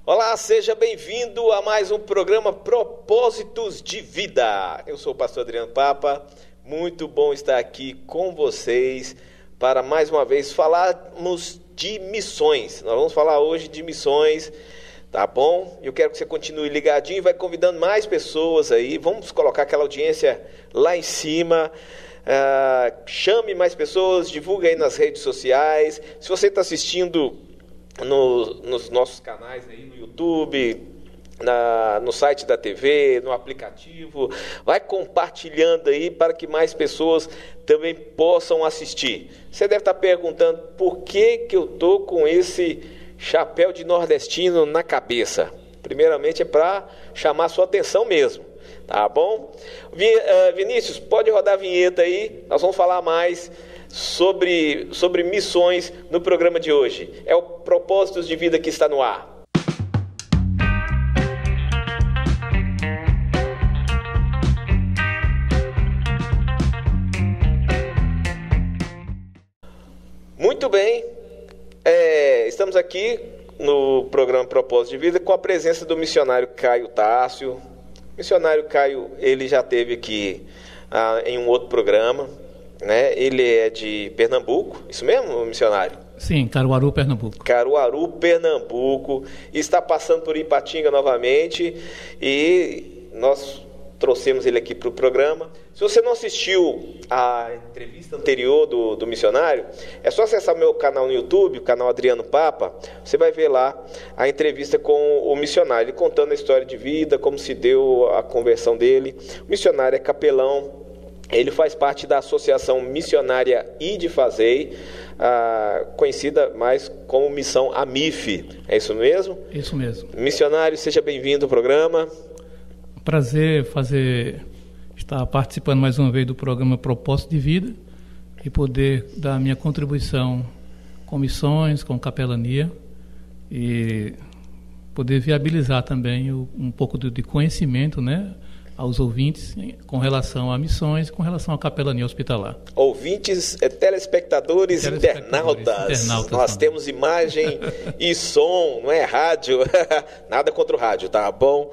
Olá, seja bem-vindo a mais um programa Propósitos de Vida. Eu sou o pastor Adriano Papa, muito bom estar aqui com vocês para mais uma vez falarmos de missões. Nós vamos falar hoje de missões, tá bom? Eu quero que você continue ligadinho e vai convidando mais pessoas aí. Vamos colocar aquela audiência lá em cima. Chame mais pessoas, divulgue aí nas redes sociais. Se você está assistindo nos nossos canais aí no YouTube, no site da TV, no aplicativo, vai compartilhando aí para que mais pessoas também possam assistir. Você deve estar perguntando por que eu estou com esse chapéu de nordestino na cabeça. Primeiramente é para chamar a sua atenção mesmo. Tá bom? Vinícius, pode rodar a vinheta aí. Nós vamos falar mais sobre missões no programa de hoje. É o Propósitos de Vida que está no ar. Muito bem. Estamos aqui no programa Propósitos de Vida com a presença do missionário Caio Tássio. O missionário Caio, ele já esteve aqui em um outro programa, né? Ele é de Pernambuco, isso mesmo, missionário? Sim, Caruaru, Pernambuco. Caruaru, Pernambuco, está passando por Ipatinga novamente e nós trouxemos ele aqui para o programa. Se você não assistiu a entrevista anterior do missionário, é só acessar o meu canal no YouTube, o canal Adriano Papa, você vai ver lá a entrevista com o missionário, ele contando a história de vida, como se deu a conversão dele. O missionário é capelão, ele faz parte da Associação Missionária Ide Fazei, conhecida mais como Missão AMIF, é isso mesmo? Isso mesmo. Missionário, seja bem-vindo ao programa. Prazer estar participando mais uma vez do programa Propósito de Vida e poder dar a minha contribuição com missões, com capelania e poder viabilizar também um pouco de conhecimento, né, aos ouvintes com relação a missões, com relação à capelania hospitalar. Ouvintes, telespectadores, internautas. Nós temos imagem e som, não é rádio. Nada contra o rádio, tá bom?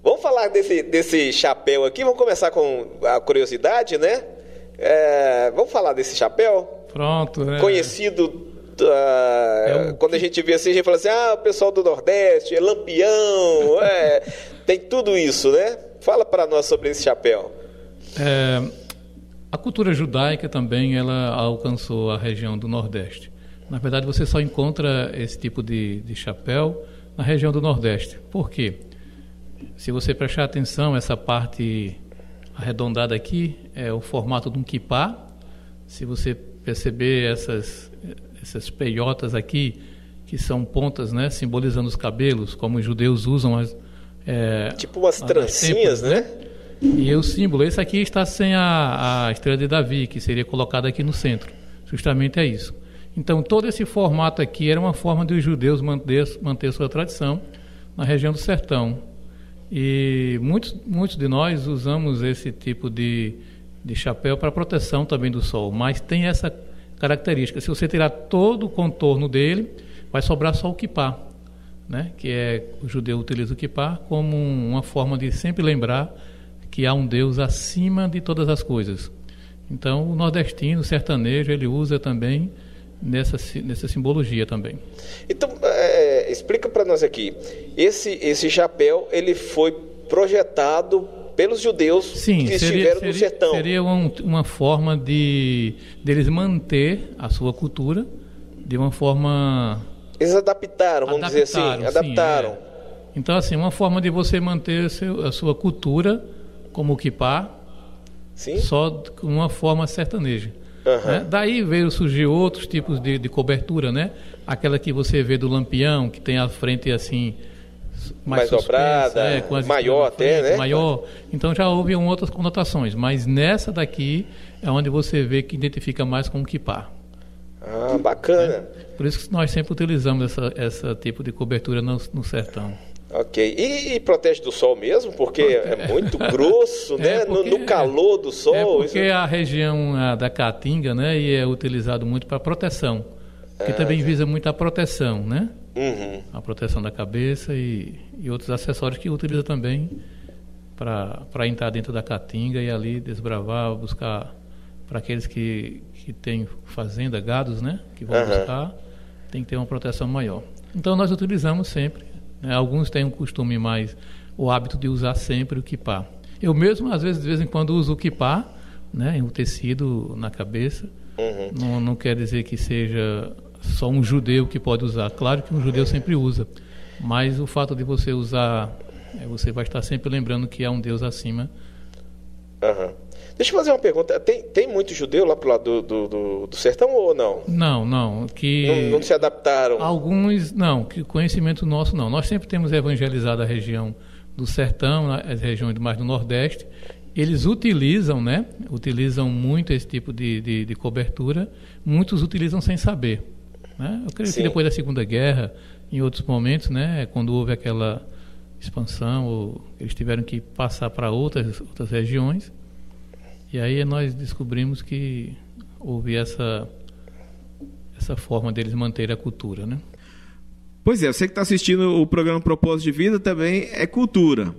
Vamos falar desse chapéu aqui, vamos começar com a curiosidade, né? Vamos falar desse chapéu? Pronto. Conhecido, quando a gente vê assim, a gente fala assim, o pessoal do Nordeste, é lampião, tem tudo isso, né? Fala para nós sobre esse chapéu. A cultura judaica também, ela alcançou a região do Nordeste. Na verdade, você só encontra esse tipo de chapéu na região do Nordeste. Por quê? Se você prestar atenção, essa parte arredondada aqui é o formato de um quipá. Se você perceber essas peiotas aqui, que são pontas, né, simbolizando os cabelos, como os judeus usam tipo umas trancinhas, né? E o símbolo, esse aqui está sem a estrela de Davi, que seria colocada aqui no centro. Justamente é isso. Então, todo esse formato aqui era uma forma de os judeus manter sua tradição na região do sertão. E muitos de nós usamos esse tipo de chapéu para proteção também do sol, mas tem essa característica: se você tirar todo o contorno dele, vai sobrar só o quipá, né? Que o judeu utiliza o quipá como uma forma de sempre lembrar que há um Deus acima de todas as coisas. Então o nordestino, o sertanejo, ele usa também nessa simbologia também. Então, explica para nós aqui, esse chapéu, ele foi projetado pelos judeus que estiveram no sertão. Seria uma forma deles manter a sua cultura de uma forma... Eles adaptaram, vamos dizer assim, adaptaram. Sim, Então, assim, uma forma de você manter a sua cultura como o quipá, sim, só com uma forma sertaneja. Né? Daí veio surgir outros tipos de cobertura, né? Aquela que você vê do lampião, que tem a frente assim mais dobrada, maior até, né? Maior. Então já houve outras conotações, mas nessa daqui é onde você vê que identifica mais com o quipá. Bacana. Por isso que nós sempre utilizamos esse tipo de cobertura no sertão. Ok. E protege do sol mesmo? Porque é muito grosso, né? No calor do sol. Porque a região da Caatinga, né? E é utilizado muito para proteção. Porque também visa muito a proteção, né? A proteção da cabeça e outros acessórios que utiliza também para entrar dentro da caatinga e ali desbravar, buscar para aqueles que têm fazenda, gados, né? Que vão buscar, tem que ter uma proteção maior. Então nós utilizamos sempre, né? Alguns têm um costume mais, o hábito de usar sempre o quipá. Eu mesmo, às vezes, de vez em quando uso o quipá, né? O tecido na cabeça. Não quer dizer que seja só um judeu que pode usar. Claro que um judeu sempre usa, mas o fato de você usar, você vai estar sempre lembrando que há um Deus acima. Deixa eu fazer uma pergunta. Tem muito judeu lá pro lado do sertão ou não? Não. Não se adaptaram? Alguns, não. Que conhecimento nosso, não. Nós sempre temos evangelizado a região do sertão, as regiões mais do Nordeste. Eles utilizam, né? Utilizam muito esse tipo de cobertura. Muitos utilizam sem saber, né? Eu creio que depois da Segunda Guerra, em outros momentos, né? Quando houve aquela expansão, eles tiveram que passar para outras regiões. E aí nós descobrimos que houve essa forma deles manter a cultura, né? Pois é, você que está assistindo o programa Propósito de Vida também é cultura,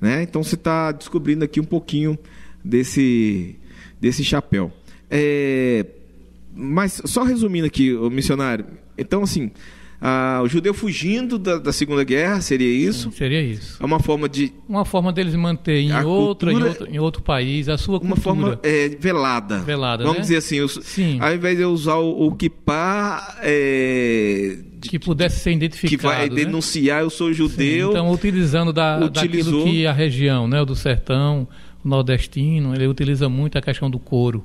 né? Então você está descobrindo aqui um pouquinho desse chapéu. Mas só resumindo aqui, o missionário, então assim, o judeu fugindo da Segunda Guerra, seria isso? Sim, seria isso. É uma forma deles manter em outro país a sua cultura. Uma forma velada. Vamos, né? Dizer assim, ao invés de eu usar o quipá... que pudesse ser identificado. Que vai denunciar, né? Eu sou judeu. Sim, então, utilizando daquilo que a região, né, do sertão, o nordestino, ele utiliza muito a questão do couro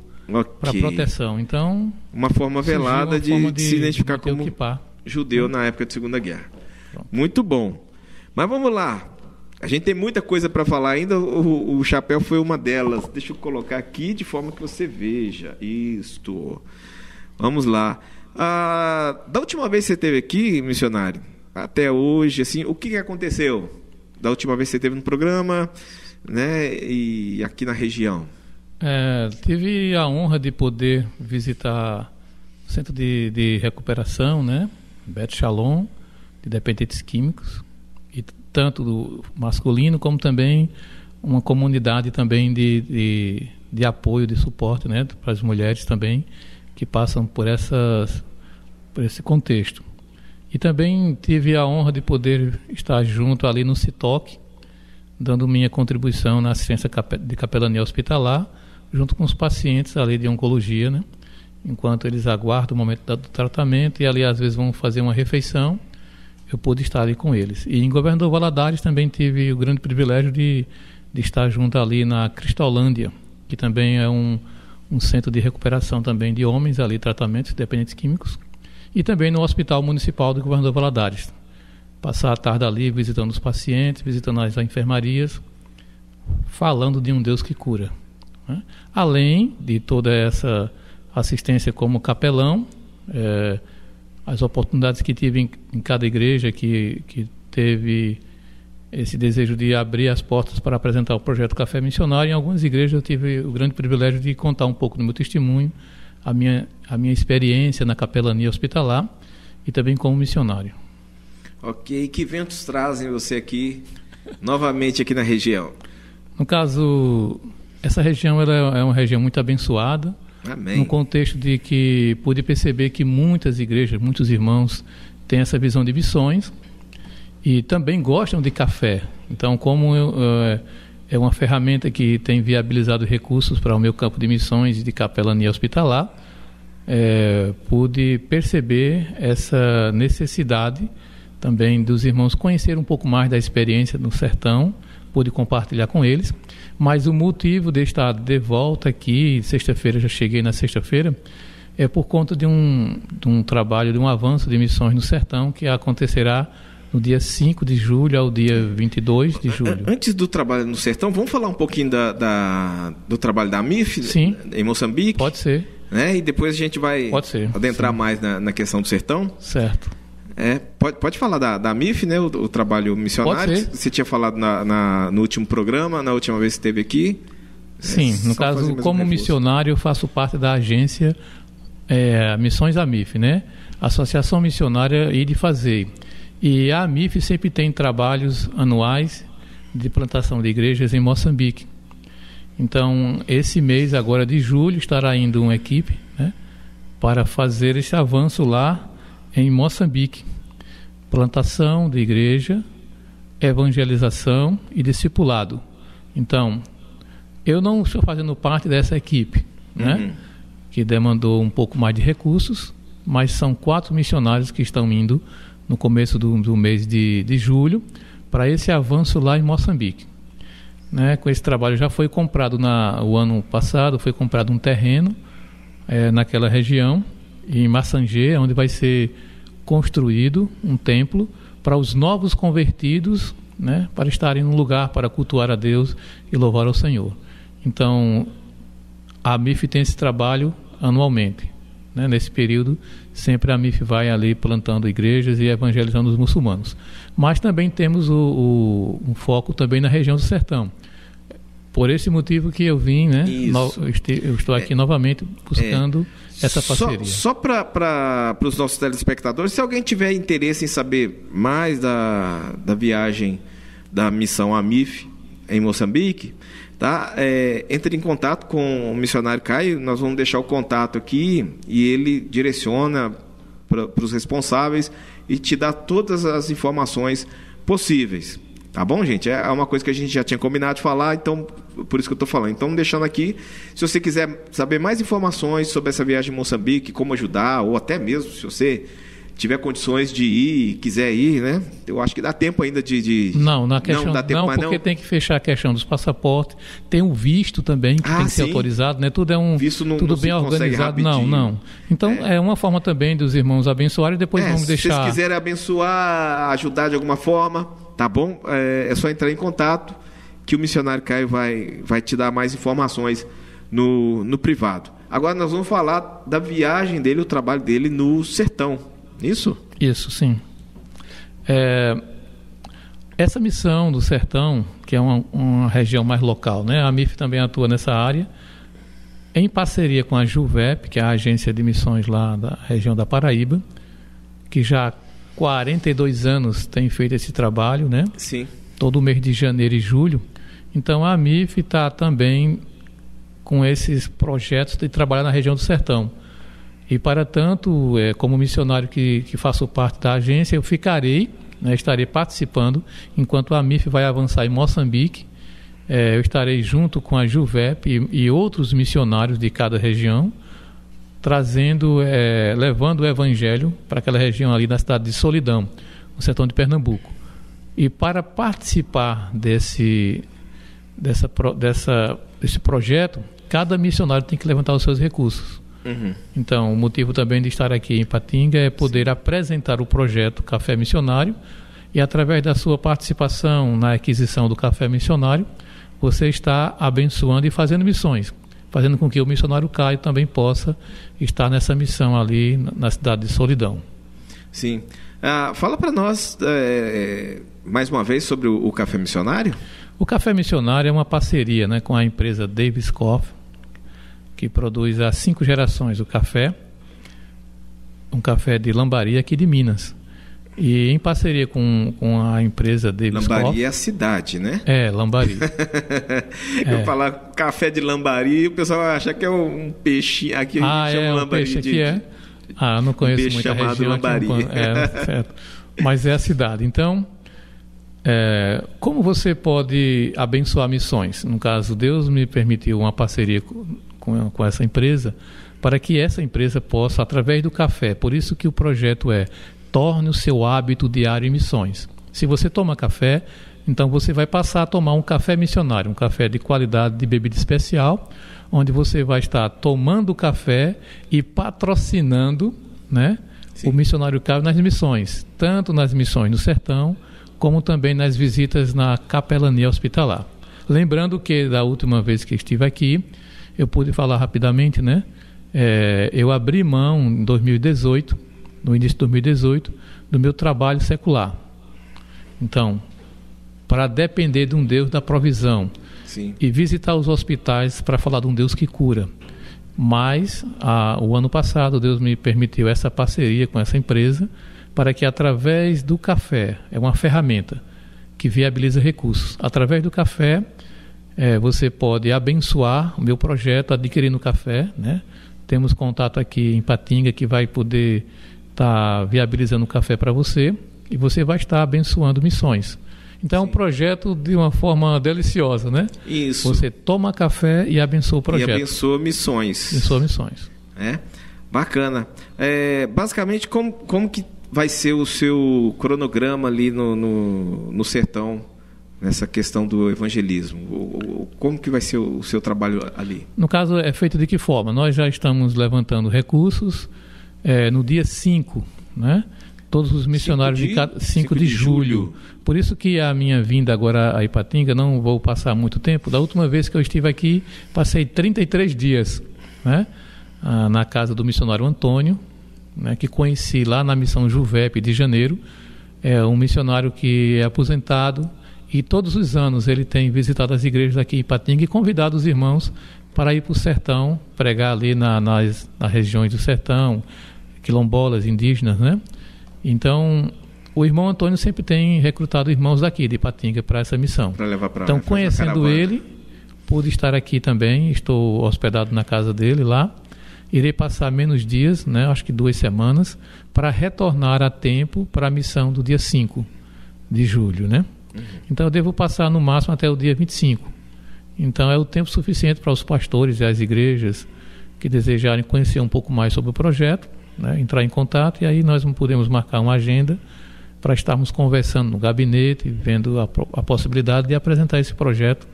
para proteção. Então, uma forma velada de se identificar como quipá. Judeu na época da Segunda Guerra. Pronto. Muito bom. Mas vamos lá. A gente tem muita coisa para falar ainda. O chapéu foi uma delas. Deixa eu colocar aqui de forma que você veja. Isto. Vamos lá. Da última vez que você esteve aqui, missionário, até hoje, assim, o que aconteceu? Da última vez que você esteve no programa, né, e aqui na região? Tive a honra de poder visitar o Centro de Recuperação, né? Beth Shalom, de dependentes químicos, e tanto do masculino como também uma comunidade também de apoio, de suporte, né, para as mulheres também que passam por esse contexto. E também tive a honra de poder estar junto ali no CITOC, dando minha contribuição na assistência de capelania hospitalar, junto com os pacientes ali de oncologia, né? Enquanto eles aguardam o momento do tratamento e ali às vezes vão fazer uma refeição, eu pude estar ali com eles. E em Governador Valadares também tive o grande privilégio de estar junto ali na Cristolândia, que também é um centro de recuperação também de homens ali, tratamentos dependentes químicos, e também no Hospital Municipal do Governador Valadares. Passar a tarde ali visitando os pacientes, visitando as enfermarias, falando de um Deus que cura, né? Além de toda essa assistência como capelão, as oportunidades que tive em cada igreja que teve esse desejo de abrir as portas para apresentar o projeto Café Missionário. Em algumas igrejas eu tive o grande privilégio de contar um pouco do meu testemunho, a minha experiência na capelania hospitalar e também como missionário. Ok, que ventos trazem você aqui, novamente aqui na região? No caso, essa região ela é uma região muito abençoada. Amém. No contexto de que pude perceber que muitas igrejas, muitos irmãos têm essa visão de missões e também gostam de café. Então, como é uma ferramenta que tem viabilizado recursos para o meu campo de missões e de capelania hospitalar, pude perceber essa necessidade também dos irmãos conhecer um pouco mais da experiência no sertão, pude compartilhar com eles. Mas o motivo de estar de volta aqui, sexta-feira, já cheguei na sexta-feira, é por conta de um trabalho, de um avanço de missões no sertão que acontecerá no dia 5 de julho ao dia 22 de julho. Antes do trabalho no sertão, vamos falar um pouquinho do trabalho da MIF? Sim. Em Moçambique? Pode ser. Né? E depois a gente vai adentrar mais na questão do sertão? Certo. Pode falar da MIF, né? O trabalho missionário. Pode ser. Você tinha falado no último programa, na última vez que esteve aqui. Sim, no caso, como missionário, eu faço parte da agência Missões AMIF, né? Associação Missionária e de Fazer. E a AMIF sempre tem trabalhos anuais de plantação de igrejas em Moçambique. Então, esse mês agora de julho estará indo uma equipe, né, para fazer esse avanço lá em Moçambique. Plantação de igreja, evangelização e discipulado. Então, eu não estou fazendo parte dessa equipe, né, que demandou um pouco mais de recursos, mas são 4 missionários que estão indo no começo do mês de julho para esse avanço lá em Moçambique. Né, com esse trabalho já foi comprado o ano passado, foi comprado um terreno naquela região, em Massanger, onde vai ser construído um templo para os novos convertidos, né, para estarem num lugar para cultuar a Deus e louvar ao Senhor. Então, a AMIF tem esse trabalho anualmente. Né, nesse período, sempre a AMIF vai ali plantando igrejas e evangelizando os muçulmanos. Mas também temos um foco também na região do Sertão. Por esse motivo que eu vim, né? Eu estou aqui novamente buscando essa parceria. Só para os nossos telespectadores, se alguém tiver interesse em saber mais da viagem da missão AMIF em Moçambique, tá? Entre em contato com o missionário Caio, nós vamos deixar o contato aqui e ele direciona para os responsáveis e te dá todas as informações possíveis. Tá bom, gente? É uma coisa que a gente já tinha combinado de falar, então por isso que eu estou falando. Então, deixando aqui, se você quiser saber mais informações sobre essa viagem em Moçambique, como ajudar, ou até mesmo se você tiver condições de ir, quiser ir, né? Eu acho que dá tempo ainda de... Não dá tempo, porque tem que fechar a questão dos passaportes, tem o visto também, que tem que ser autorizado, né? Tudo tudo bem organizado. Não. Então, é uma forma também dos irmãos abençoarem e depois vamos deixar... Se vocês quiserem abençoar, ajudar de alguma forma, tá bom? É só entrar em contato que o missionário Caio vai te dar mais informações no privado. Agora nós vamos falar da viagem dele, o trabalho dele no sertão. Isso? Isso, sim. Essa missão do sertão, que é uma região mais local, né? A AMIF também atua nessa área, em parceria com a JUVEP, que é a agência de missões lá da região da Paraíba, que já há 42 anos tem feito esse trabalho, né? Sim. Todo mês de janeiro e julho. Então a AMIF está também com esses projetos de trabalhar na região do sertão. E, para tanto, como missionário que faço parte da agência, eu ficarei, né, estarei participando, enquanto a AMIF vai avançar em Moçambique. Eu estarei junto com a JUVEP e outros missionários de cada região, levando o evangelho para aquela região ali da cidade de Solidão, no sertão de Pernambuco. E para participar desse projeto, cada missionário tem que levantar os seus recursos. Então, o motivo também de estar aqui em Ipatinga é poder apresentar o projeto Café Missionário e, através da sua participação na aquisição do Café Missionário, você está abençoando e fazendo missões, fazendo com que o missionário Caio também possa estar nessa missão ali na cidade de Solidão. Sim. Fala para nós, mais uma vez, sobre o Café Missionário. O Café Missionário é uma parceria, né, com a empresa Davis Coffee, que produz há 5 gerações o café, um café de Lambari aqui de Minas. E em parceria com a empresa Davis Coffee... Lambari é a cidade, né? Lambari. Eu falar café de Lambari, o pessoal vai achar que é um peixe. Aqui a gente chama Lambari. Peixe aqui não conheço muito a região. Lambari. Certo. Mas é a cidade. Então, como você pode abençoar missões? No caso, Deus me permitiu uma parceria com essa empresa, para que essa empresa possa, através do café, por isso que o projeto torne o seu hábito diário em missões. Se você toma café, então você vai passar a tomar um café missionário, um café de qualidade, de bebida especial, onde você vai estar tomando café e patrocinando, né, o missionário Caio nas missões, tanto nas missões no sertão, como também nas visitas na capelania hospitalar. Lembrando que da última vez que estive aqui, eu pude falar rapidamente, né? Eu abri mão em 2018, no início de 2018, do meu trabalho secular. Então, para depender de um Deus da provisão. Sim. E visitar os hospitais para falar de um Deus que cura. Mas o ano passado Deus me permitiu essa parceria com essa empresa para que através do café, é uma ferramenta que viabiliza recursos. Através do café, você pode abençoar o meu projeto adquirindo café, né? Temos contato aqui em Ipatinga que vai poder estar viabilizando café para você e você vai estar abençoando missões. Então, é um projeto de uma forma deliciosa, né? Isso. Você toma café e abençoa o projeto. E abençoa missões. Abençoa missões. Bacana. Basicamente, como que vai ser o seu cronograma ali no sertão, nessa questão do evangelismo? Como que vai ser o seu trabalho ali? No caso, é feito de que forma? Nós já estamos levantando recursos no dia 5, né? Todos os missionários 5 de julho. Por isso que a minha vinda agora a Ipatinga, não vou passar muito tempo. Da última vez que eu estive aqui, passei 33 dias, né? Na casa do missionário Antônio, né? Que conheci lá na missão Juvep de janeiro. É um missionário que é aposentado e todos os anos ele tem visitado as igrejas aqui em Ipatinga e convidado os irmãos para ir para o sertão, pregar ali nas regiões do sertão, quilombolas, indígenas, né? Então, o irmão Antônio sempre tem recrutado irmãos daqui de Ipatinga para essa missão. Para levar para Então, conhecendo ele, pude estar aqui também, estou hospedado na casa dele lá. Irei passar menos dias, né, acho que 2 semanas, para retornar a tempo para a missão do dia 5 de julho, né? Então, eu devo passar no máximo até o dia 25. Então, é o tempo suficiente para os pastores e as igrejas que desejarem conhecer um pouco mais sobre o projeto, né, entrar em contato, e aí nós podemos marcar uma agenda para estarmos conversando no gabinete, vendo a possibilidade de apresentar esse projeto,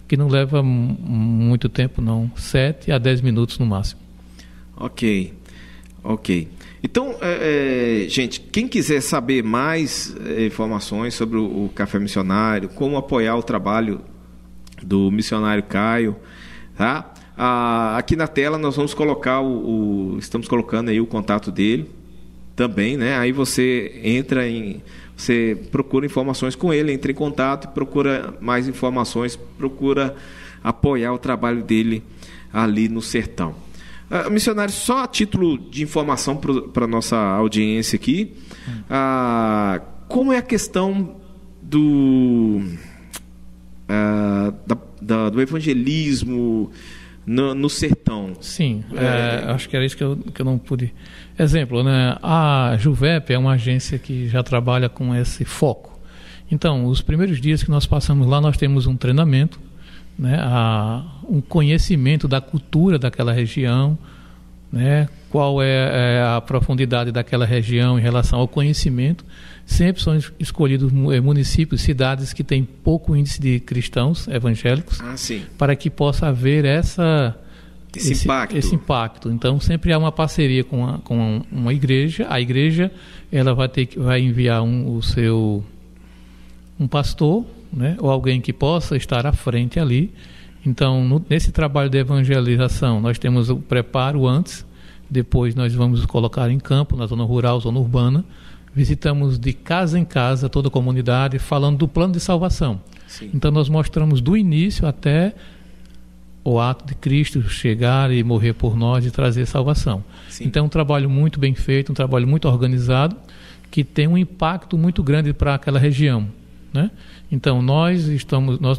que não leva muito tempo não, 7 a 10 minutos no máximo. Ok. Então, gente, quem quiser saber mais informações sobre o Café Missionário, como apoiar o trabalho do missionário Caio, tá? Aqui na tela nós vamos colocar estamos colocando aí o contato dele também, né? Aí você você procura informações com ele, entra em contato, procura mais informações, procura apoiar o trabalho dele ali no sertão. Missionário, só a título de informação para a nossa audiência aqui, como é a questão do evangelismo no sertão? Sim, acho que era isso que eu não pude. Exemplo, né? A Juvep é uma agência que já trabalha com esse foco. Então, os primeiros dias que nós passamos lá, nós temos um treinamento, né? Um conhecimento da cultura daquela região, né? Qual é a profundidade daquela região em relação ao conhecimento. Sempre são escolhidos municípios, cidades que têm pouco índice de cristãos evangélicos, para que possa haver esse impacto. Então, sempre há uma parceria com uma igreja. A igreja ela vai enviar um pastor, né, ou alguém que possa estar à frente ali. Então, nesse trabalho de evangelização, nós temos o preparo antes, depois nós vamos colocar em campo, na zona rural, zona urbana. Visitamos de casa em casa toda a comunidade, falando do plano de salvação. Sim. Então, nós mostramos do início até o ato de Cristo chegar e morrer por nós e trazer salvação. Sim. Então, um trabalho muito bem feito, um trabalho muito organizado, que tem um impacto muito grande para aquela região, né? Então, nós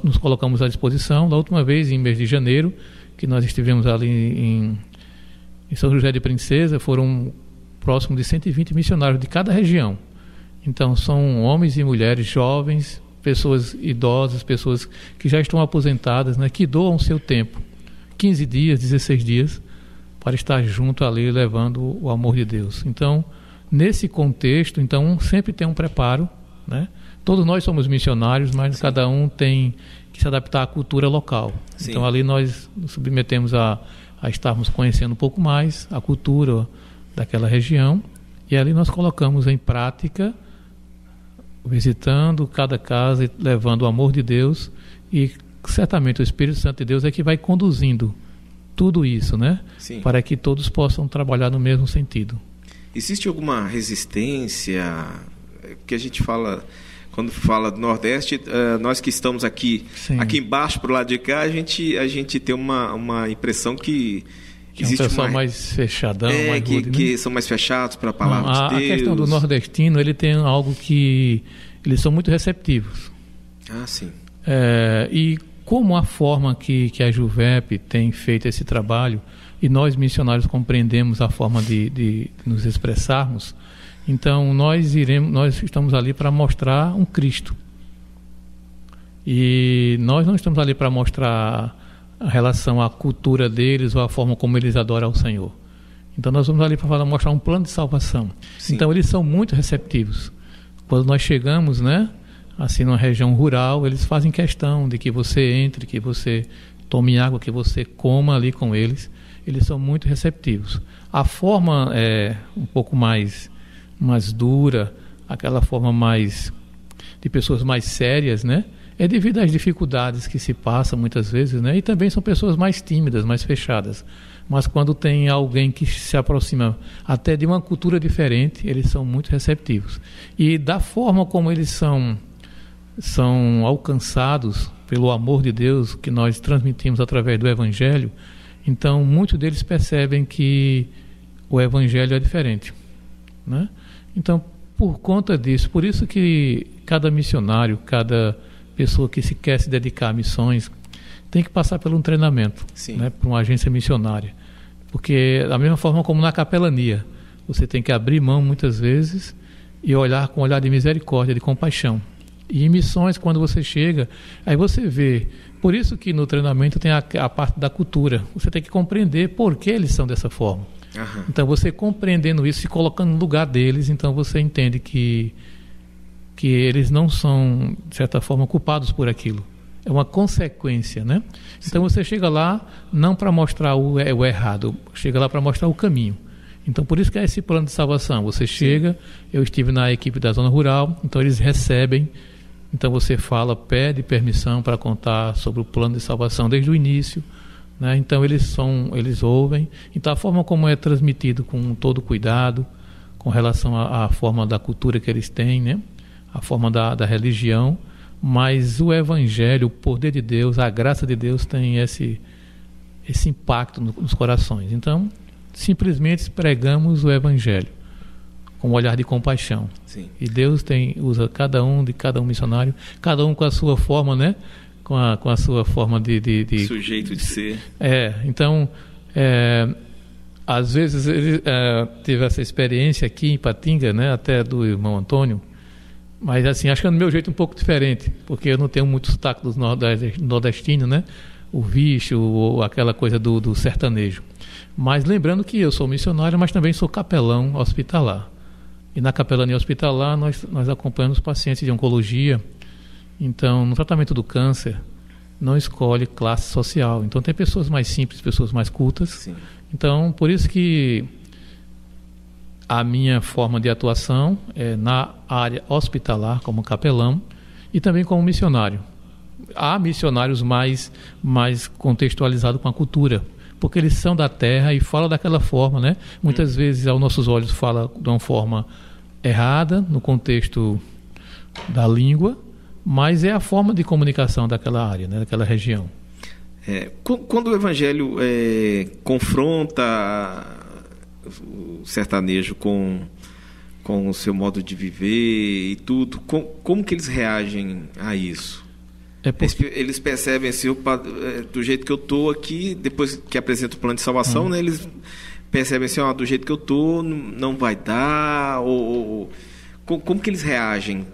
nos colocamos à disposição. Da última vez, em mês de janeiro, que nós estivemos ali em São José de Princesa, foram próximo de 120 missionários de cada região. Então, são homens e mulheres jovens, pessoas idosas, pessoas que já estão aposentadas, né, que doam seu tempo, 15 dias, 16 dias, para estar junto ali, levando o amor de Deus. Então, nesse contexto, sempre tem um preparo, né? Todos nós somos missionários, mas Sim. cada um tem que se adaptar à cultura local. Sim. Então, ali nós nos submetemos a estarmos conhecendo um pouco mais a cultura daquela região, e ali nós colocamos em prática, visitando cada casa e levando o amor de Deus, e certamente o Espírito Santo de Deus é que vai conduzindo tudo isso, né? Sim. Para que todos possam trabalhar no mesmo sentido. Existe alguma resistência? Que a gente fala, quando fala do Nordeste, nós que estamos aqui embaixo, para o lado de cá, a gente tem uma impressão que Que é um pessoal mais fechadão, mais rude, que são mais fechados para a palavra de Deus. A questão do nordestino, ele tem algo que eles são muito receptivos. Ah, sim. E como a forma que a Juvep tem feito esse trabalho, e nós missionários compreendemos a forma de nos expressarmos, então nós estamos ali para mostrar um Cristo. E nós não estamos ali para mostrar a relação à cultura deles ou a forma como eles adoram ao Senhor. Então nós vamos ali para mostrar um plano de salvação. Sim. Então eles são muito receptivos. Quando nós chegamos, né, assim numa região rural, eles fazem questão de que você entre, que você tome água, que você coma ali com eles. Eles são muito receptivos. A forma é um pouco mais dura, aquela forma mais de pessoas mais sérias, né? É devido às dificuldades que se passam muitas vezes, né? E também são pessoas mais tímidas, mais fechadas. Mas quando tem alguém que se aproxima até de uma cultura diferente, eles são muito receptivos. E da forma como eles são alcançados pelo amor de Deus que nós transmitimos através do Evangelho, então muitos deles percebem que o Evangelho é diferente, né? Então, por conta disso, por isso que cada missionário, cada pessoa que se quer se dedicar a missões tem que passar por um treinamento, né, por uma agência missionária, porque da mesma forma como na capelania você tem que abrir mão muitas vezes e olhar com um olhar de misericórdia, de compaixão. E em missões, quando você chega, aí você vê, por isso que no treinamento tem a parte da cultura, você tem que compreender por que eles são dessa forma. Uhum. Então você compreendendo isso, se colocando no lugar deles, então você entende que eles não são, de certa forma, culpados por aquilo. É uma consequência, né? Sim. Então você chega lá não para mostrar o errado, chega lá para mostrar o caminho. Então por isso que é esse plano de salvação. Você chega, eu estive na equipe da zona rural, então eles recebem, então você pede permissão para contar sobre o plano de salvação desde o início, né? Então eles ouvem. Então a forma como é transmitido com todo cuidado, com relação à forma da cultura que eles têm, né? A forma da religião, mas o Evangelho, o poder de Deus, a graça de Deus tem esse impacto nos corações. Então, simplesmente pregamos o Evangelho com um olhar de compaixão. Sim. E Deus usa cada um missionário, cada um com a sua forma, né? Com a sua forma de sujeito de ser. Então, às vezes ele teve essa experiência aqui em Patinga, né? Até do irmão Antônio. Mas assim, acho que é do meu jeito um pouco diferente, porque eu não tenho muito sotaque dos nordestinos, né? O bicho, ou aquela coisa do sertanejo. Mas lembrando que eu sou missionário, mas também sou capelão hospitalar. E na capelania hospitalar nós acompanhamos pacientes de oncologia. Então, no tratamento do câncer, não escolhe classe social. Então tem pessoas mais simples, pessoas mais cultas. Sim. Então, por isso que a minha forma de atuação é na área hospitalar, como capelão, e também como missionário. Há missionários mais contextualizados com a cultura, porque eles são da terra e falam daquela forma, né? Muitas vezes, aos nossos olhos, fala de uma forma errada, no contexto da língua, mas é a forma de comunicação daquela área, né? Daquela região. Quando o Evangelho confronta o sertanejo com o seu modo de viver e tudo, como que eles reagem a isso? Eles percebem assim, do jeito que eu estou aqui, depois que apresenta o plano de salvação, né, eles percebem assim, do jeito que eu estou não vai dar, ou como que eles reagem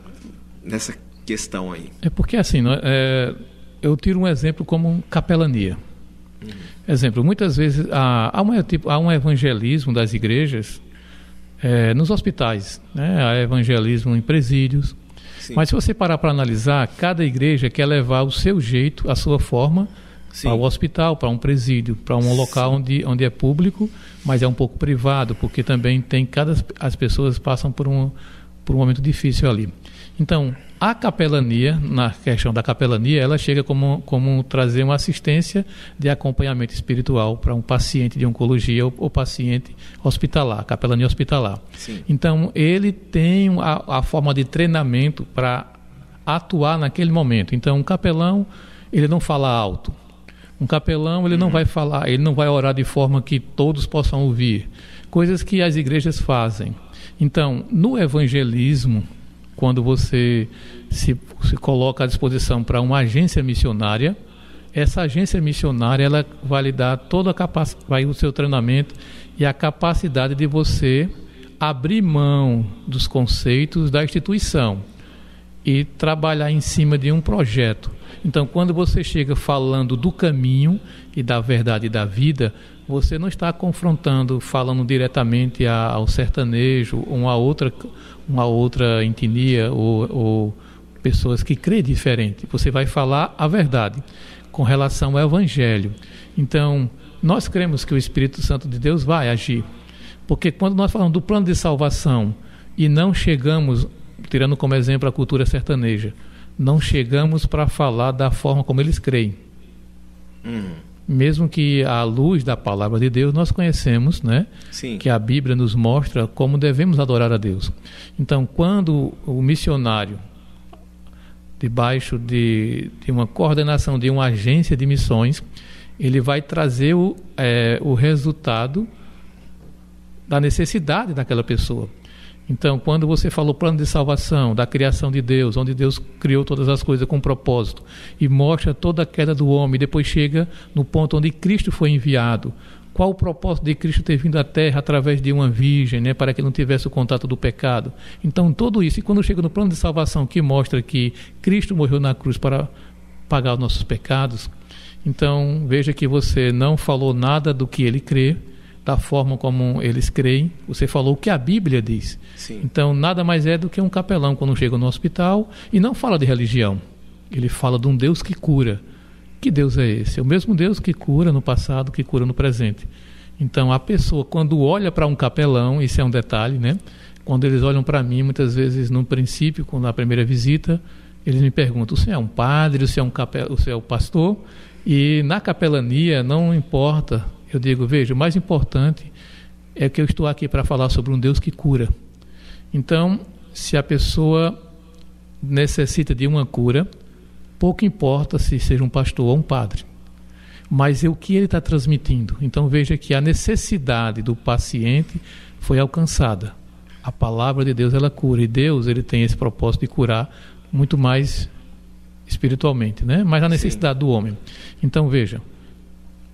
nessa questão aí? Porque assim, eu tiro um exemplo como capelania. Exemplo, muitas vezes há um evangelismo das igrejas nos hospitais, né? Há evangelismo em presídios. Sim. Mas se você parar para analisar, cada igreja quer levar o seu jeito, a sua forma, para o hospital, para um presídio, para um local onde é público, mas é um pouco privado, porque também as pessoas passam por um momento difícil ali. Então, a capelania, na questão da capelania, ela chega como trazer uma assistência de acompanhamento espiritual para um paciente de oncologia ou paciente hospitalar, capelania hospitalar. Sim. Então, ele tem a forma de treinamento para atuar naquele momento. Então, um capelão, ele não fala alto. Um capelão, ele não vai falar, ele não vai orar de forma que todos possam ouvir. Coisas que as igrejas fazem. Então, no evangelismo, quando você se coloca à disposição para uma agência missionária, essa agência missionária, ela vai lhe dar toda a capacidade, vai o seu treinamento e a capacidade de você abrir mão dos conceitos da instituição e trabalhar em cima de um projeto. Então, quando você chega falando do caminho e da verdade e da vida, você não está confrontando, falando diretamente ao sertanejo, uma outra etnia ou pessoas que creem diferente. Você vai falar a verdade com relação ao Evangelho. Então, nós cremos que o Espírito Santo de Deus vai agir. Porque quando nós falamos do plano de salvação e não chegamos, tirando como exemplo a cultura sertaneja, não chegamos para falar da forma como eles creem. Mesmo que à luz da palavra de Deus nós conhecemos, né? Sim. Que a Bíblia nos mostra como devemos adorar a Deus. Então, quando o missionário, debaixo de uma coordenação de uma agência de missões, ele vai trazer o resultado da necessidade daquela pessoa. Então, quando você falou plano de salvação, da criação de Deus, onde Deus criou todas as coisas com propósito, e mostra toda a queda do homem, e depois chega no ponto onde Cristo foi enviado. Qual o propósito de Cristo ter vindo à Terra através de uma virgem, né, para que não tivesse o contato do pecado? Então, tudo isso, e quando chega no plano de salvação, que mostra que Cristo morreu na cruz para pagar os nossos pecados, então, veja que você não falou nada do que ele crê, da forma como eles creem, você falou o que a Bíblia diz. Sim. Então, nada mais é do que um capelão quando chega no hospital e não fala de religião. Ele fala de um Deus que cura. Que Deus é esse? É o mesmo Deus que cura no passado, que cura no presente. Então, a pessoa, quando olha para um capelão, isso é um detalhe, né? Quando eles olham para mim, muitas vezes, no princípio, na primeira visita, eles me perguntam, o senhor é um padre, o senhor é o pastor? E na capelania, não importa. Eu digo, veja, o mais importante é que eu estou aqui para falar sobre um Deus que cura. Então, se a pessoa necessita de uma cura, pouco importa se seja um pastor ou um padre, mas é o que ele está transmitindo. Então, veja que a necessidade do paciente foi alcançada. A palavra de Deus, ela cura, e Deus, ele tem esse propósito de curar muito mais espiritualmente, né? Mas a necessidade do homem. Então, veja,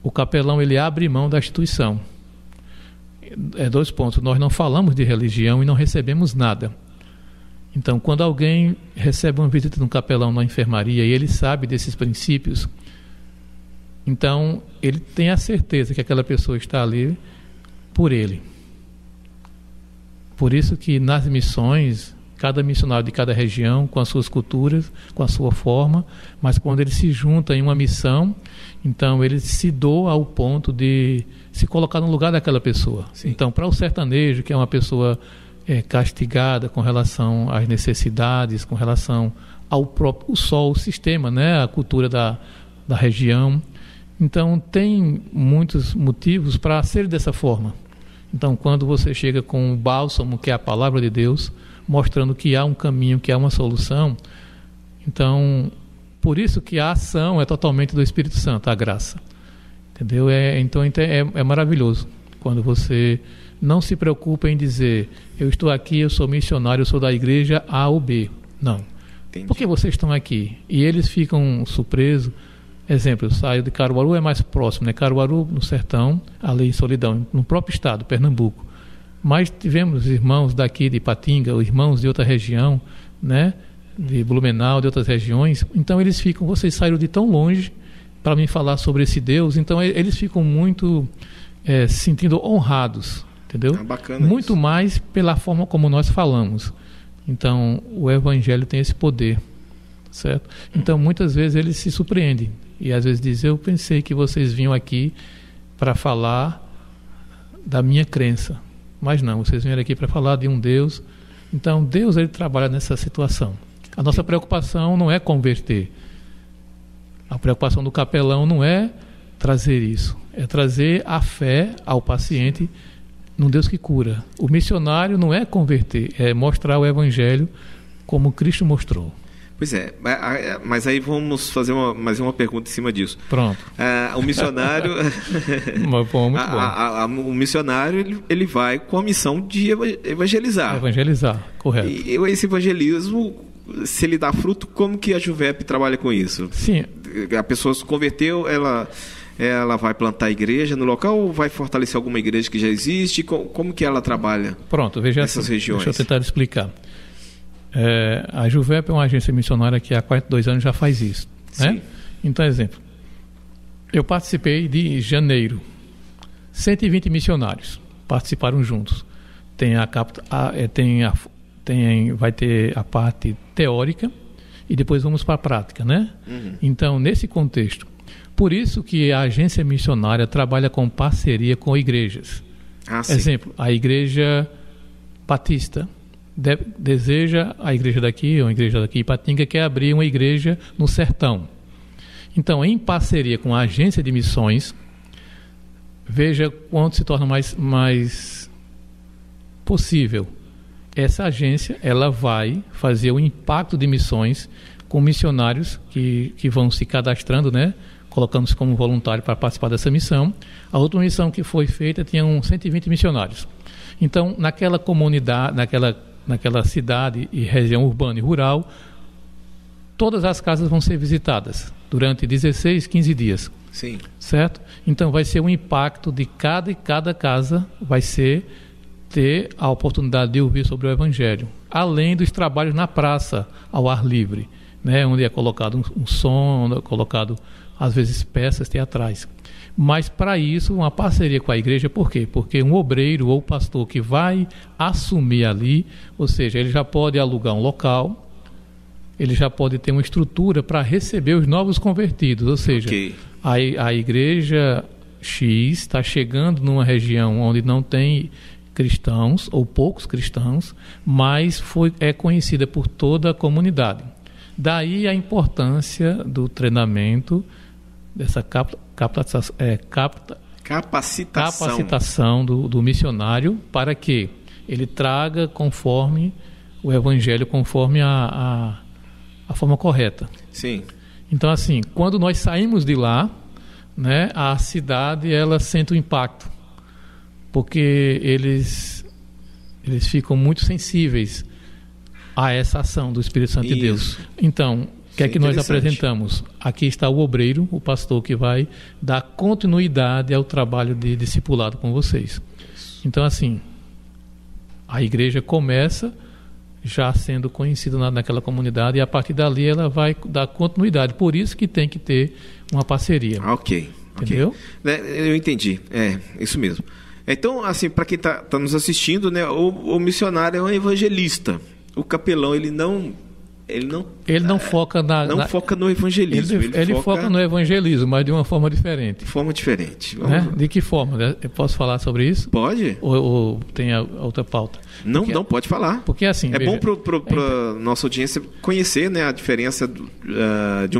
o capelão, ele abre mão da instituição. Dois pontos. Nós não falamos de religião e não recebemos nada. Então, quando alguém recebe uma visita de um capelão na enfermaria e ele sabe desses princípios, então ele tem a certeza que aquela pessoa está ali por ele. Por isso que nas missões, cada missionário de cada região, com as suas culturas, com a sua forma, mas quando ele se junta em uma missão, então ele se doa ao ponto de se colocar no lugar daquela pessoa. Sim. Então, para o sertanejo, que é uma pessoa castigada com relação às necessidades, com relação ao próprio sol, o sistema, né, a cultura da região, então tem muitos motivos para ser dessa forma. Então, quando você chega com o bálsamo, que é a palavra de Deus, mostrando que há um caminho, que há uma solução, então, por isso que a ação é totalmente do Espírito Santo, a graça. Entendeu? Então é maravilhoso quando você não se preocupa em dizer, eu estou aqui, eu sou missionário, eu sou da igreja A ou B. Não. Entendi. Por que vocês estão aqui? E eles ficam surpresos. Exemplo, eu saio de Caruaru, é mais próximo, né? Caruaru, no sertão, ali em Solidão, no próprio estado, Pernambuco. Mas tivemos irmãos daqui de Ipatinga, irmãos de outra região, né? De Blumenau, de outras regiões. Então eles ficam, vocês saíram de tão longe para me falar sobre esse Deus. Então eles ficam muito se sentindo honrados, entendeu? Bacana muito isso. Mais pela forma como nós falamos. Então o Evangelho tem esse poder, certo? Então muitas vezes eles se surpreendem e às vezes dizem, eu pensei que vocês vinham aqui para falar da minha crença, mas não, vocês vieram aqui para falar de um Deus. Então Deus, ele trabalha nessa situação. A nossa preocupação não é converter. A preocupação do capelão não é trazer isso, é trazer a fé ao paciente num Deus que cura. O missionário não é converter, é mostrar o Evangelho como Cristo mostrou. Pois é, mas aí vamos fazer mais uma pergunta em cima disso. Pronto. O missionário... Muito bom. O missionário, ele vai com a missão de evangelizar. Evangelizar, correto. E esse evangelismo, se ele dá fruto, como que a Juvep trabalha com isso? Sim. A pessoa se converteu, ela vai plantar a igreja no local ou vai fortalecer alguma igreja que já existe? Como que ela trabalha? Pronto, veja nessas regiões? Deixa eu tentar explicar. A Juvep é uma agência missionária que há 42 anos já faz isso. Né? Então, exemplo, eu participei de janeiro. 120 missionários participaram juntos. Vai ter a parte teórica e depois vamos para a prática, né? Uhum. Então, nesse contexto, por isso que a agência missionária trabalha com parceria com igrejas. Exemplo, a igreja batista deseja, a igreja daqui, ou a igreja daqui, Ipatinga, quer abrir uma igreja no sertão. Então, em parceria com a agência de missões, veja quanto se torna mais possível. Essa agência, ela vai fazer o impacto de missões com missionários que vão se cadastrando, né? Colocando-se como voluntário para participar dessa missão. A outra missão que foi feita tinha 120 missionários. Então, naquela comunidade, naquela cidade e região urbana e rural, todas as casas vão ser visitadas durante 16, 15 dias. Sim. Certo? Então, vai ser um impacto de cada casa vai ter a oportunidade de ouvir sobre o Evangelho, além dos trabalhos na praça, ao ar livre, né? Onde é colocado um som, onde é colocado, às vezes, peças teatrais. Mas, para isso, uma parceria com a igreja, por quê? Porque um obreiro ou pastor que vai assumir ali, ou seja, ele já pode alugar um local, ele já pode ter uma estrutura para receber os novos convertidos, ou seja, a igreja X está chegando numa região onde não tem cristãos, ou poucos cristãos, mas é conhecida por toda a comunidade. Daí a importância do treinamento, dessa capacitação do missionário, para que ele traga conforme o Evangelho, conforme a forma correta. Sim. Então, assim, quando nós saímos de lá, né, a cidade ela sente o impacto, porque eles ficam muito sensíveis a essa ação do Espírito Santo de Deus. Então, o que é que nós apresentamos? Aqui está o obreiro, o pastor, que vai dar continuidade ao trabalho de discipulado com vocês. Então, assim, a igreja começa já sendo conhecida naquela comunidade e a partir dali ela vai dar continuidade. Por isso que tem que ter uma parceria. Ok. Entendeu? Eu entendi. Isso mesmo. Então, assim, para quem está nos assistindo, né, o missionário é um evangelista. O capelão, ele não foca foca no evangelismo. Ele foca no evangelismo, mas de uma forma diferente. Forma diferente. Né? De que forma? Eu posso falar sobre isso? Pode. Ou tem a outra pauta? Não pode falar. Porque assim... bom para nossa audiência conhecer, né, a diferença de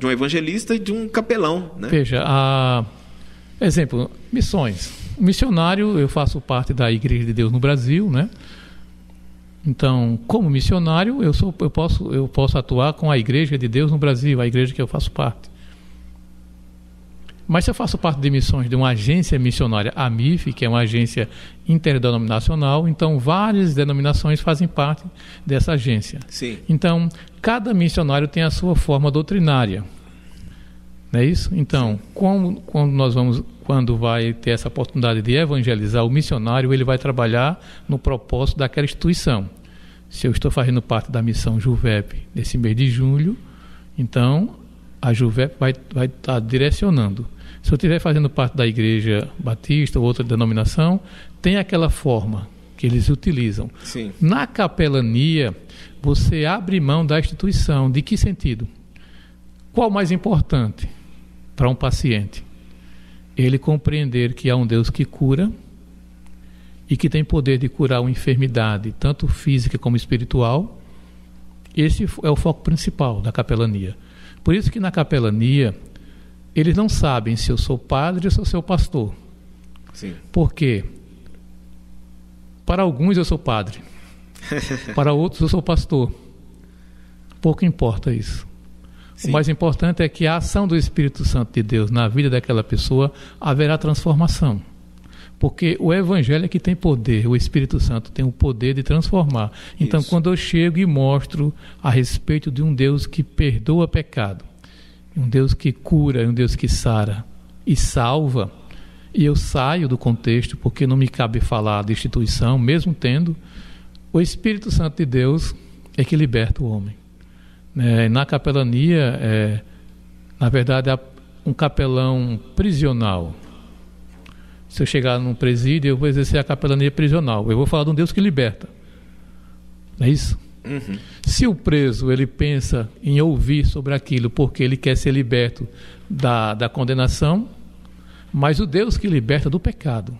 um evangelista e de um capelão. Né? Veja, exemplo, missões. Missionário, eu faço parte da Igreja de Deus no Brasil, né? Então, como missionário, eu posso atuar com a Igreja de Deus no Brasil, a igreja que eu faço parte. Mas se eu faço parte de missões de uma agência missionária, a MIF, que é uma agência interdenominacional, então várias denominações fazem parte dessa agência. Sim. Então, cada missionário tem a sua forma doutrinária. Não é isso? Então, quando vai ter essa oportunidade de evangelizar, o missionário ele vai trabalhar no propósito daquela instituição. Se eu estou fazendo parte da missão Juvep nesse mês de julho, então a Juvep vai estar direcionando. Se eu estiver fazendo parte da igreja batista ou outra denominação, tem aquela forma que eles utilizam. Sim. Na capelania, você abre mão da instituição. De que sentido? Qual mais importante para um paciente? Ele compreender que há um Deus que cura e que tem poder de curar uma enfermidade, tanto física como espiritual. Esse é o foco principal da capelania. Por isso que na capelania, eles não sabem se eu sou padre ou se eu sou pastor. Sim. Por quê? Para alguns eu sou padre, para outros eu sou pastor. pouco importa isso. Sim. O mais importante é que a ação do Espírito Santo de Deus na vida daquela pessoa haverá transformação. Porque o Evangelho é que tem poder, o Espírito Santo tem o poder de transformar. Então, quando eu chego e mostro a respeito de um Deus que perdoa pecado, um Deus que cura, um Deus que sara e salva, e eu saio do contexto, porque não me cabe falar de instituição, mesmo tendo, o Espírito Santo de Deus é que liberta o homem. Na capelania, na verdade, há um capelão prisional. Se eu chegar num presídio, eu vou exercer a capelania prisional. Eu vou falar de um Deus que liberta. Não é isso? Uhum. Se o preso ele pensa em ouvir sobre aquilo porque ele quer ser liberto da condenação, mas o Deus que liberta do pecado.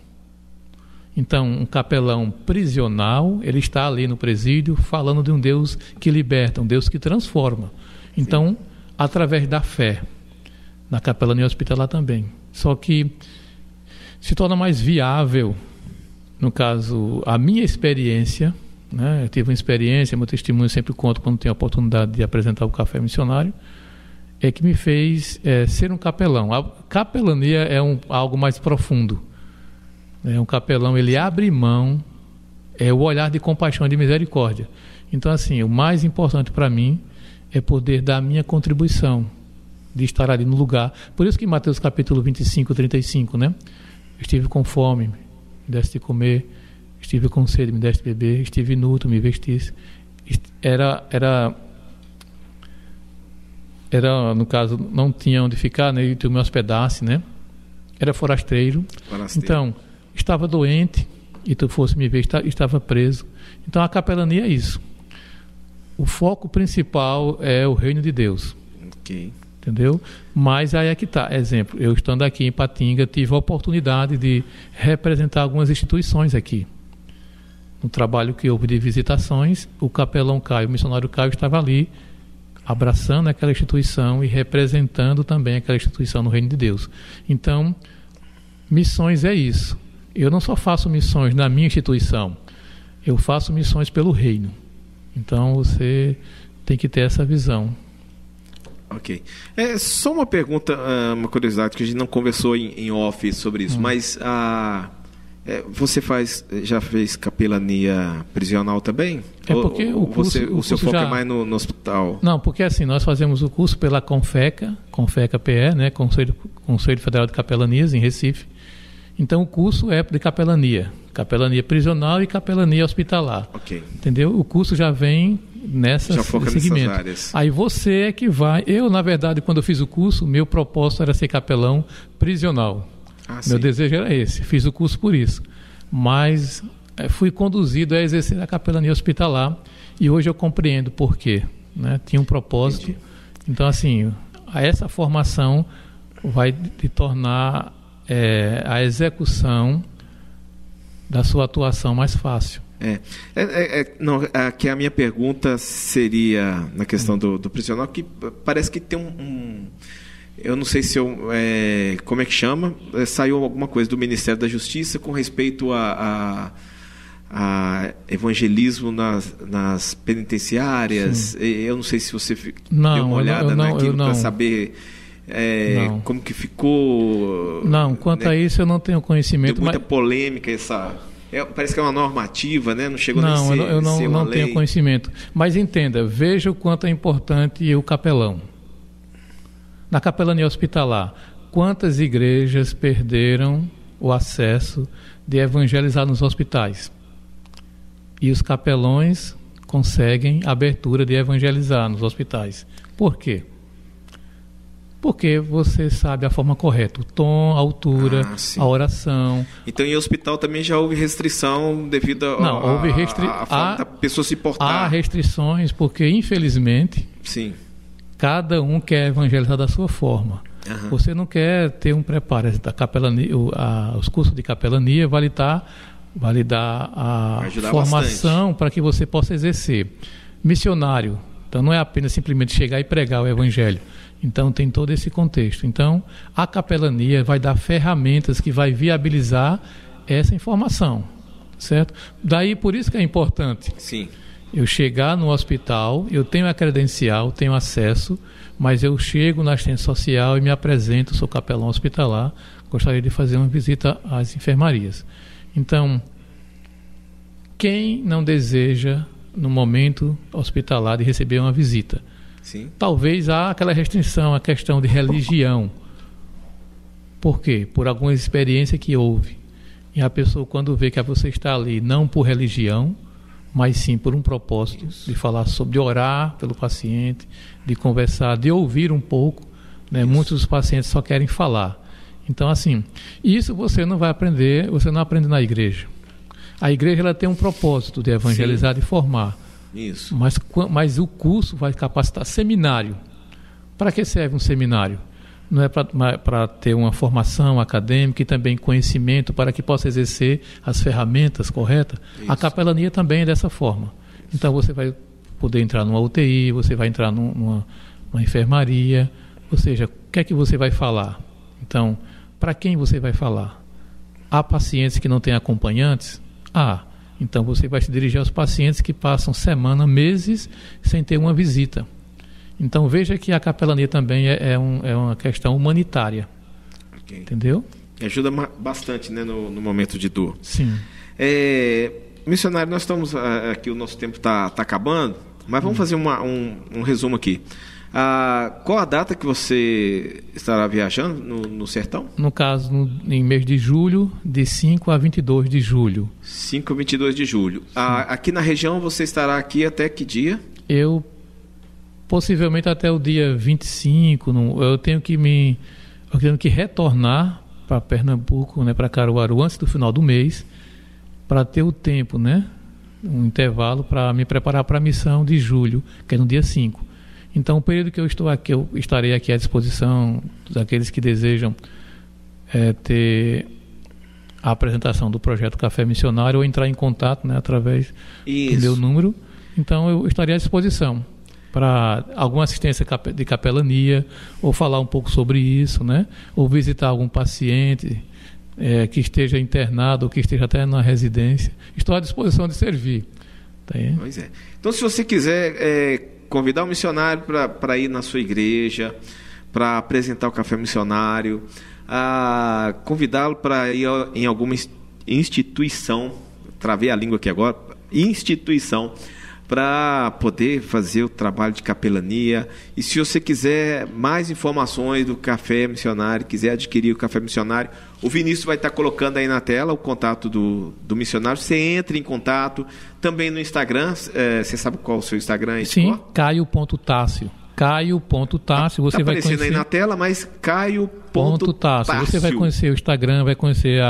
Então, um capelão prisional, ele está ali no presídio falando de um Deus que liberta, um Deus que transforma. Então, através da fé, na capelania hospitalar também. Só que se torna mais viável, no caso, a minha experiência, né? Eu tive uma experiência, meu testemunho eu sempre conto quando tenho a oportunidade de apresentar o Café Missionário, é que me fez ser um capelão. A capelania é algo mais profundo. Um capelão, ele abre mão, o olhar de compaixão e de misericórdia. Então, assim, o mais importante para mim é poder dar a minha contribuição, de estar ali no lugar. Por isso que em Mateus capítulo 25, 35, né? Estive com fome, me deste de comer, estive com sede, me deste de beber, estive nu, tu me vestiste. Era, no caso, não tinha onde ficar, né? E tu me hospedasse, né? Era forasteiro. Então, estava doente e tu fosse me ver, estava preso. Então a capelania é isso. O foco principal é o reino de Deus. Ok. Entendeu? Mas aí é que está. Exemplo, eu estando aqui em Patinga, tive a oportunidade de representar algumas instituições aqui. No trabalho que houve de visitações, o capelão Caio, o missionário Caio, estava ali abraçando aquela instituição e representando também aquela instituição no reino de Deus. Então, missões é isso. Eu não só faço missões na minha instituição, eu faço missões pelo reino. Então você tem que ter essa visão. Ok. Só uma pergunta, uma curiosidade, que a gente não conversou em off sobre isso, mas você já fez capelania prisional também? Porque o curso, o seu foco é mais no hospital? Não, porque assim, nós fazemos o curso pela Confeca PE, né, Conselho Federal de Capelanias, em Recife. Então o curso é de capelania prisional e capelania hospitalar. Ok. Entendeu? O curso já vem nesse segmento. Áreas. Aí você é que vai... Eu, na verdade, quando eu fiz o curso, meu propósito era ser capelão prisional. Meu desejo era esse. Fiz o curso por isso. Mas fui conduzido a exercer a capelania hospitalar e hoje eu compreendo por quê. Né? Tinha um propósito. Entendi. Então, assim, essa formação vai te tornar a execução da sua atuação mais fácil. Não, que a minha pergunta seria na questão do prisional, que parece que tem eu não sei se como é que chama, saiu alguma coisa do Ministério da Justiça com respeito a evangelismo nas penitenciárias. Sim. Eu não sei se você deu uma olhada naquilo para saber como que ficou. Não, quanto a isso eu não tenho conhecimento. Deu muita polêmica parece que é uma normativa, né? Não chegou nem a ser eu não tenho conhecimento. Mas entenda, veja o quanto é importante o capelão. Na capelania hospitalar, quantas igrejas perderam o acesso de evangelizar nos hospitais? E os capelões conseguem a abertura de evangelizar nos hospitais. Por quê? Porque você sabe a forma correta, o tom, a altura, a oração. Então, em hospital também já houve restrição devido à forma da pessoa se portar. Há restrições porque, infelizmente, cada um quer evangelizar da sua forma. Uhum. Você não quer ter um preparo. A capelania, os cursos de capelania vai lhe dar a formação para que você possa exercer. Missionário. Então, não é apenas simplesmente chegar e pregar o evangelho. Então, tem todo esse contexto. Então, a capelania vai dar ferramentas que vai viabilizar essa informação, certo? Daí, por isso que é importante. Sim. Eu chegar no hospital, eu tenho a credencial, tenho acesso, mas eu chego na assistência social e me apresento, sou capelão hospitalar, gostaria de fazer uma visita às enfermarias. Então, quem não deseja, no momento hospitalar, de receber uma visita? Sim. Talvez há aquela restrição, a questão de religião. Por quê? Por alguma experiência que houve. E a pessoa, quando vê que você está ali, não por religião, mas sim por um propósito de falar sobre, de orar pelo paciente, de conversar, de ouvir um pouco, né? Muitos dos pacientes só querem falar. Então, assim, isso você não vai aprender, você não aprende na igreja. A igreja ela tem um propósito de evangelizar, sim, de formar. Isso. Mas o curso vai capacitar. Seminário. Para que serve um seminário? Não é para ter uma formação acadêmica e também conhecimento para que possa exercer as ferramentas corretas. Isso. A capelania também é dessa forma. Então você vai poder entrar numa UTI, você vai entrar numa enfermaria, ou seja, o que é que você vai falar? Então, para quem você vai falar? Há pacientes que não têm acompanhantes? Então você vai se dirigir aos pacientes que passam semanas, meses sem ter uma visita. Então veja que a capelania também é uma questão humanitária. Okay. Entendeu? Ajuda bastante, né, no momento de dor. Sim. Missionário, nós estamos aqui, o nosso tempo está acabando, mas vamos fazer um resumo aqui. Qual a data que você estará viajando no sertão? No caso, em mês de julho, de 5 a 22 de julho. 5 a 22 de julho. Aqui na região, você estará aqui até que dia? Possivelmente até o dia 25. Eu tenho que retornar para Pernambuco, né, para Caruaru, antes do final do mês, para ter o tempo, né, um intervalo para me preparar para a missão de julho, que é no dia 5. Então, o período que eu estou aqui, eu estarei aqui à disposição daqueles que desejam ter a apresentação do projeto Café Missionário ou entrar em contato, né, através do meu número. Então, eu estarei à disposição para alguma assistência de capelania, ou falar um pouco sobre isso, né? Ou visitar algum paciente que esteja internado ou que esteja até na residência. Estou à disposição de servir. Tá aí? Pois é. Então, se você quiser convidar um missionário para ir na sua igreja, para apresentar o Café Missionário, convidá-lo para ir em alguma instituição, travei a língua aqui agora, instituição, para poder fazer o trabalho de capelania. E se você quiser mais informações do Café Missionário, quiser adquirir o Café Missionário, o Vinícius vai estar colocando aí na tela o contato do missionário. Você entra em contato. Também no Instagram, você sabe qual é o seu Instagram? Sim, Caio.Tássio. Caio.Tássio, você vai conhecer... aparecendo aí na tela, mas Caio.Tássio. Você vai conhecer o Instagram, vai conhecer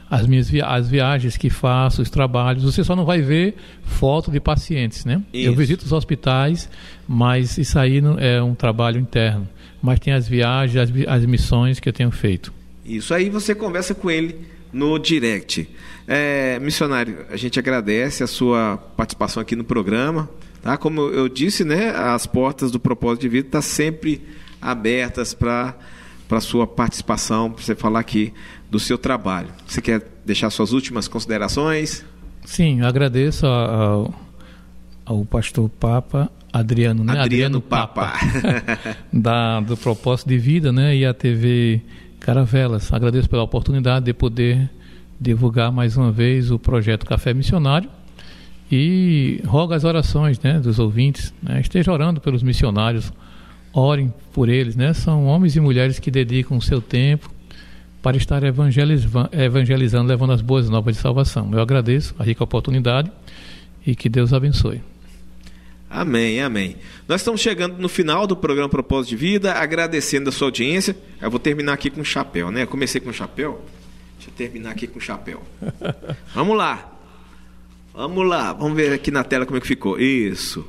as viagens que faço, os trabalhos. Você só não vai ver foto de pacientes, né? Isso. Eu visito os hospitais, mas isso aí não é um trabalho interno. Mas tem as viagens, as missões que eu tenho feito. Isso aí você conversa com ele no direct. Missionário, a gente agradece a sua participação aqui no programa. Tá? Como eu disse, né, as portas do Propósito de Vida estão sempre abertas para a sua participação, para você falar aqui do seu trabalho. Você quer deixar suas últimas considerações? Sim, eu agradeço ao pastor Papa Adriano, né? Adriano Papa. do Propósito de Vida, né? E a TV Caravelas. Agradeço pela oportunidade de poder divulgar mais uma vez o projeto Café Missionário e rogo as orações, né, dos ouvintes, né? Esteja orando pelos missionários, orem por eles, né? São homens e mulheres que dedicam o seu tempo para estar evangelizando, levando as boas novas de salvação. Eu agradeço a rica oportunidade e que Deus abençoe. Amém, amém. Nós estamos chegando no final do programa Propósito de Vida, agradecendo a sua audiência. Eu vou terminar aqui com o chapéu, né? Eu comecei com o chapéu, deixa eu terminar aqui com o chapéu. Vamos lá, vamos ver aqui na tela como é que ficou. Isso.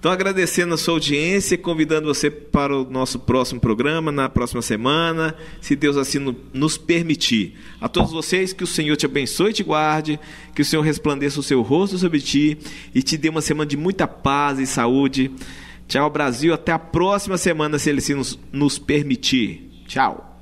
Então, agradecendo a sua audiência e convidando você para o nosso próximo programa, na próxima semana, se Deus assim nos permitir. A todos vocês, que o Senhor te abençoe e te guarde, que o Senhor resplandeça o seu rosto sobre ti e te dê uma semana de muita paz e saúde. Tchau, Brasil. Até a próxima semana, se Ele assim nos permitir. Tchau.